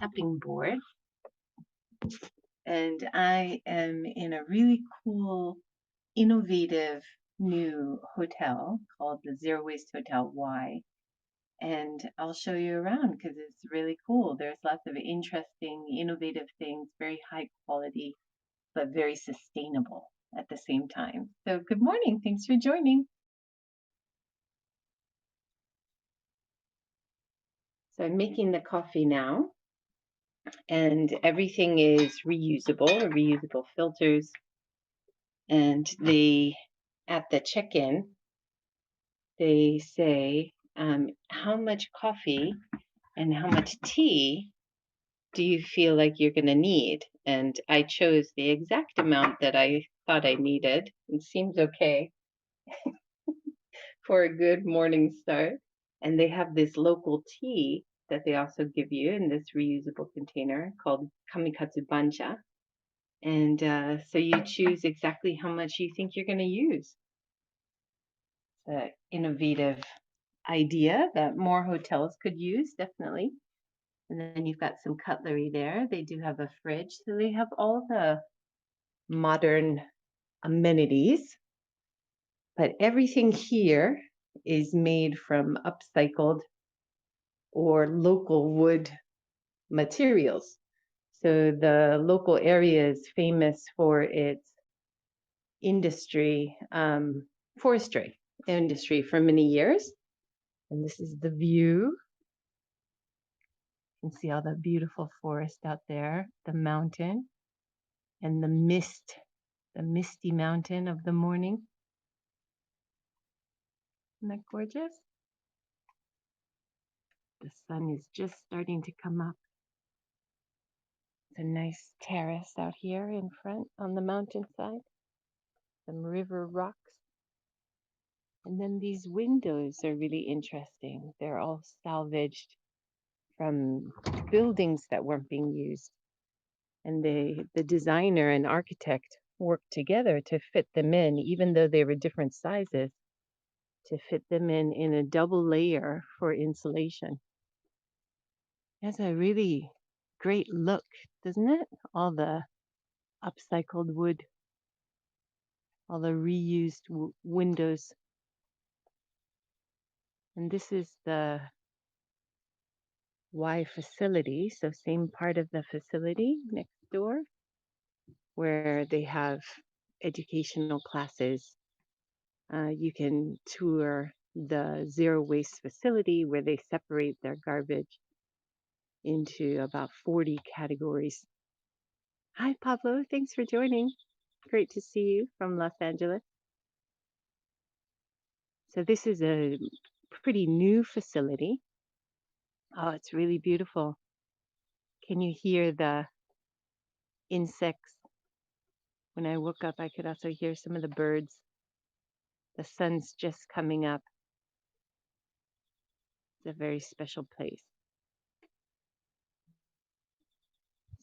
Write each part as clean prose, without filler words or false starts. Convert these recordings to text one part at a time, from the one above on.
stepping board, and I am in a really cool, innovative new hotel called the Zero Waste Hotel Y. And I'll show you around because it's really cool. There's lots of interesting, innovative things, very high quality, but very sustainable at the same time. So, good morning. Thanks for joining. So, I'm making the coffee now, and everything is reusable filters. And at the check-in, they say, how much coffee and how much tea do you feel like you're going to need? And I chose the exact amount that I thought I needed. It seems okay for a good morning start. And they have this local tea that they also give you in this reusable container called Kamikatsu bancha. And so you choose exactly how much you think you're going to use. It's an innovative idea that more hotels could use, definitely. And then you've got some cutlery there. They do have a fridge, so they have all the modern amenities. But everything here is made from upcycled or local wood materials. So the local area is famous for its industry, forestry industry for many years. And this is the view. You can see all the beautiful forest out there, the mountain, and the misty mountain of the morning. Isn't that gorgeous? The sun is just starting to come up. It's a nice terrace out here in front on the mountainside. Some river rocks. And then these windows are really interesting. They're all salvaged from buildings that weren't being used. And the designer and architect worked together to fit them in, even though they were different sizes, to fit them in a double layer for insulation. It has a really great look, doesn't it? All the upcycled wood, all the reused windows. And this is the Y facility, so same part of the facility next door, where they have educational classes. You can tour the zero waste facility where they separate their garbage into about 40 categories. Hi, Pablo. Thanks for joining. Great to see you from Los Angeles. So this is a pretty new facility. Oh, it's really beautiful. Can you hear the insects? When I woke up, I could also hear some of the birds. The sun's just coming up. It's a very special place.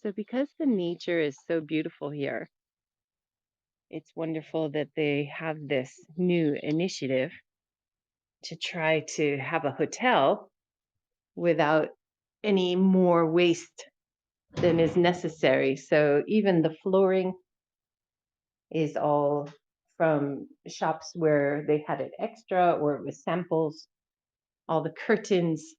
So because the nature is so beautiful here, it's wonderful that they have this new initiative to try to have a hotel without any more waste than is necessary. So even the flooring is all from shops where they had it extra or it was samples. All the curtains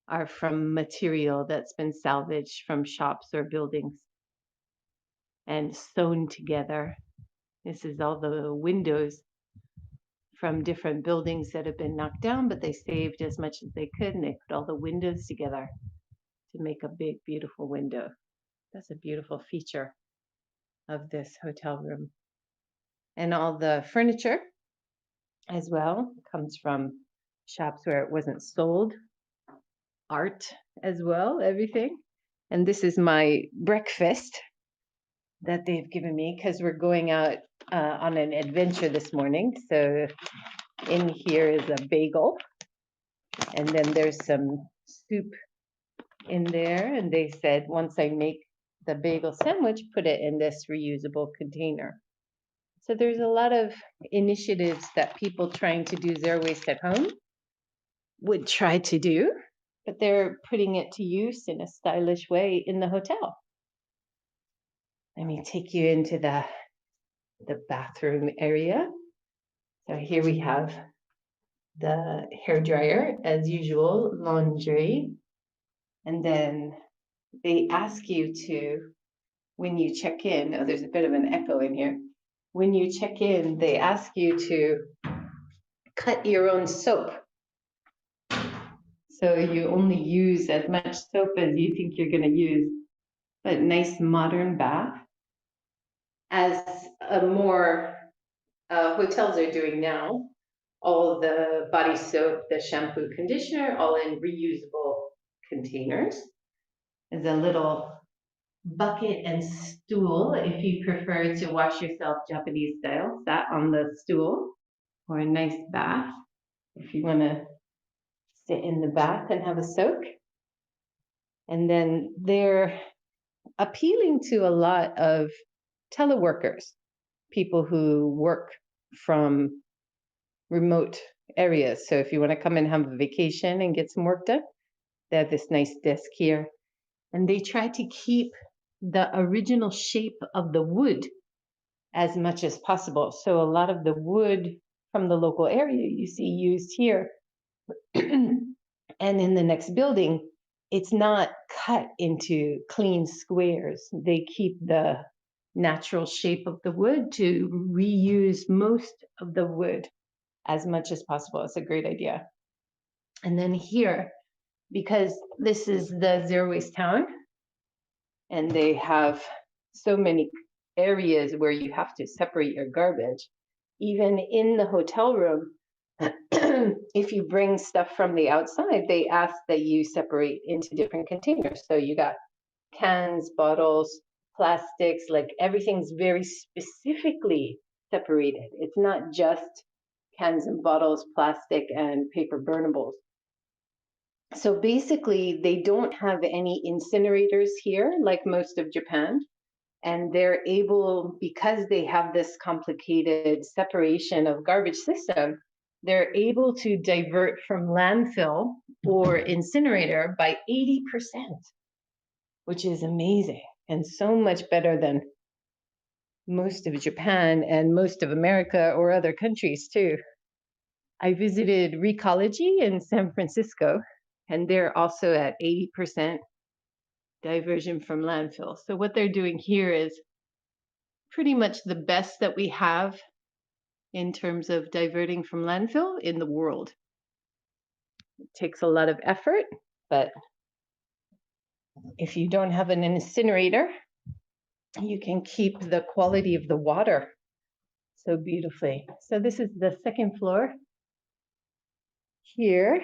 are from material that's been salvaged from shops or buildings and sewn together. This is all the windows from different buildings that have been knocked down, but they saved as much as they could, and they put all the windows together to make a big, beautiful window. That's a beautiful feature of this hotel room. And all the furniture as well comes from shops where it wasn't sold. Art as well, everything. And this is my breakfast that they've given me because we're going out on an adventure this morning. So in here is a bagel, and then there's some soup in there. And they said once I make the bagel sandwich, put it in this reusable container. So there's a lot of initiatives that people trying to do zero waste at home would try to do. but they're putting it to use in a stylish way in the hotel. Let me take you into the bathroom area. So here we have the hair dryer, as usual, laundry, and then they ask you to, when you check in, oh, there's a bit of an echo in here. When you check in, they ask you to cut your own soap. So you only use as much soap as you think you're going to use, but nice modern bath, as more hotels are doing now. All the body soap, the shampoo, conditioner, all in reusable containers. There's a little bucket and stool if you prefer to wash yourself Japanese style, sat on the stool, or a nice bath if you want to sit in the bath and have a soak. And then they're appealing to a lot of teleworkers, people who work from remote areas. So if you want to come and have a vacation and get some work done, they have this nice desk here. And they try to keep the original shape of the wood as much as possible. So a lot of the wood from the local area you see used here. And in the next building, it's not cut into clean squares. They keep the natural shape of the wood to reuse most of the wood as much as possible. It's a great idea. And then here, because this is the zero waste town, and they have so many areas where you have to separate your garbage, even in the hotel room, if you bring stuff from the outside, they ask that you separate into different containers. So you got cans, bottles, plastics, like everything's very specifically separated. It's not just cans and bottles, plastic, and paper burnables. So basically, they don't have any incinerators here, like most of Japan. And they're able, because they have this complicated separation of garbage system, they're able to divert from landfill or incinerator by 80%, which is amazing and so much better than most of Japan and most of America or other countries too. I visited Recology in San Francisco, and they're also at 80% diversion from landfill. So what they're doing here is pretty much the best that we have in terms of diverting from landfill in the world. It takes a lot of effort, but if you don't have an incinerator, you can keep the quality of the water so beautifully. So this is the second floor. Here,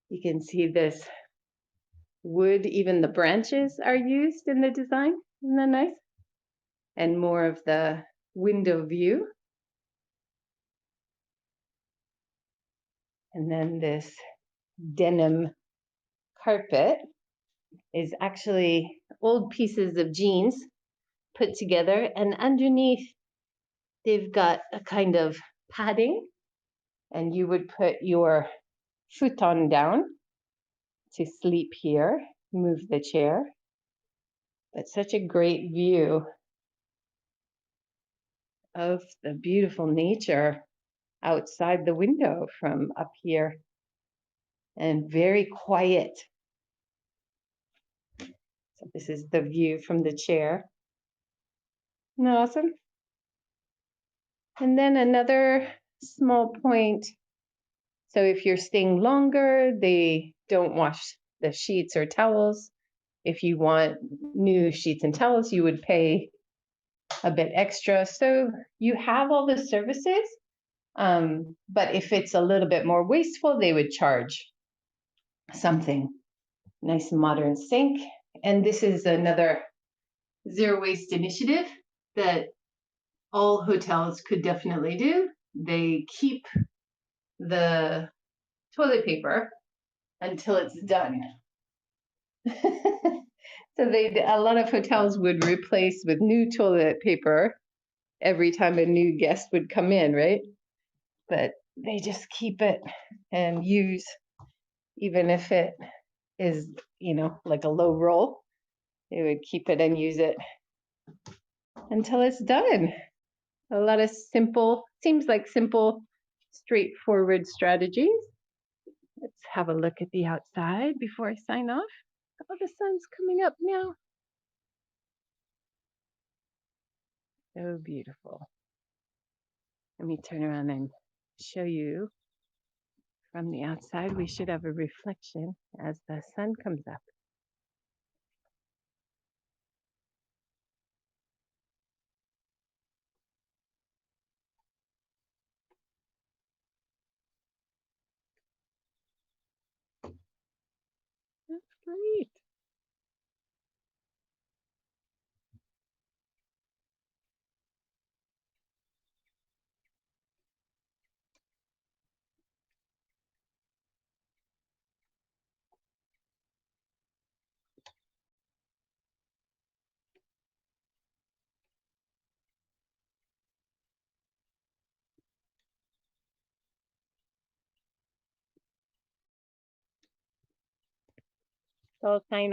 you can see this wood, even the branches are used in the design. Isn't that nice? And more of the window view. And then this denim carpet is actually old pieces of jeans put together, and underneath they've got a kind of padding, and you would put your futon down to sleep here, move the chair. But such a great view of the beautiful nature outside the window from up here, and very quiet. So this is the view from the chair. Isn't that awesome? And then another small point. So if you're staying longer, they don't wash the sheets or towels. If you want new sheets and towels, you would pay a bit extra. So you have all the services, but if it's a little bit more wasteful, they would charge something. Nice modern sink. And this is another zero waste initiative that all hotels could definitely do. They keep the toilet paper until it's done. So a lot of hotels would replace with new toilet paper every time a new guest would come in, right? But they just keep it and use even if it is, like a low roll, they would keep it and use it until it's done. A lot of seems like simple, straightforward strategies. Let's have a look at the outside before I sign off. Oh, the sun's coming up now. So beautiful. Let me turn around and show you from the outside. We should have a reflection as the sun comes up. That's great. So sign